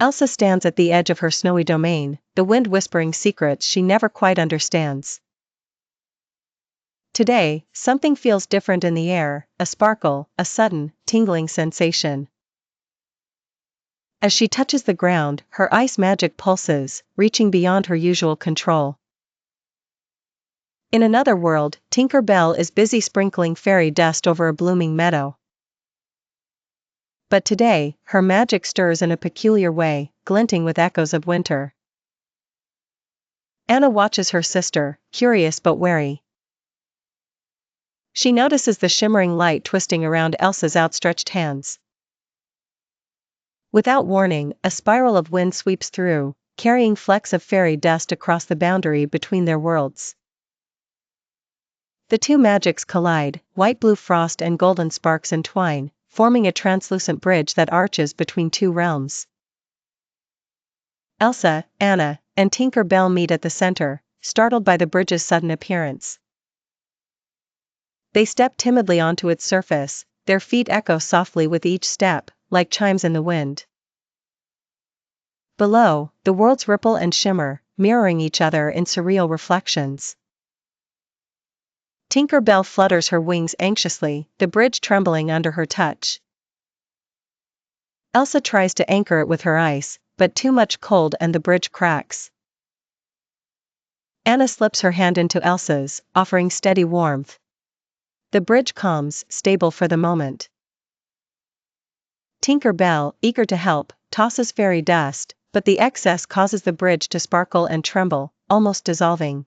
Elsa stands at the edge of her snowy domain, the wind whispering secrets she never quite understands. Today, something feels different in the air, a sparkle, a sudden, tingling sensation. As she touches the ground, her ice magic pulses, reaching beyond her usual control. In another world, Tinker Bell is busy sprinkling fairy dust over a blooming meadow. But today, her magic stirs in a peculiar way, glinting with echoes of winter. Anna watches her sister, curious but wary. She notices the shimmering light twisting around Elsa's outstretched hands. Without warning, a spiral of wind sweeps through, carrying flecks of fairy dust across the boundary between their worlds. The two magics collide, white-blue frost and golden sparks entwine, forming a translucent bridge that arches between two realms. Elsa, Anna, and Tinker Bell meet at the center, startled by the bridge's sudden appearance. They step timidly onto its surface, their feet echo softly with each step, like chimes in the wind. Below, the worlds ripple and shimmer, mirroring each other in surreal reflections. Tinker Bell flutters her wings anxiously, the bridge trembling under her touch. Elsa tries to anchor it with her ice, but too much cold and the bridge cracks. Anna slips her hand into Elsa's, offering steady warmth. The bridge calms, stable for the moment. Tinker Bell, eager to help, tosses fairy dust, but the excess causes the bridge to sparkle and tremble, almost dissolving.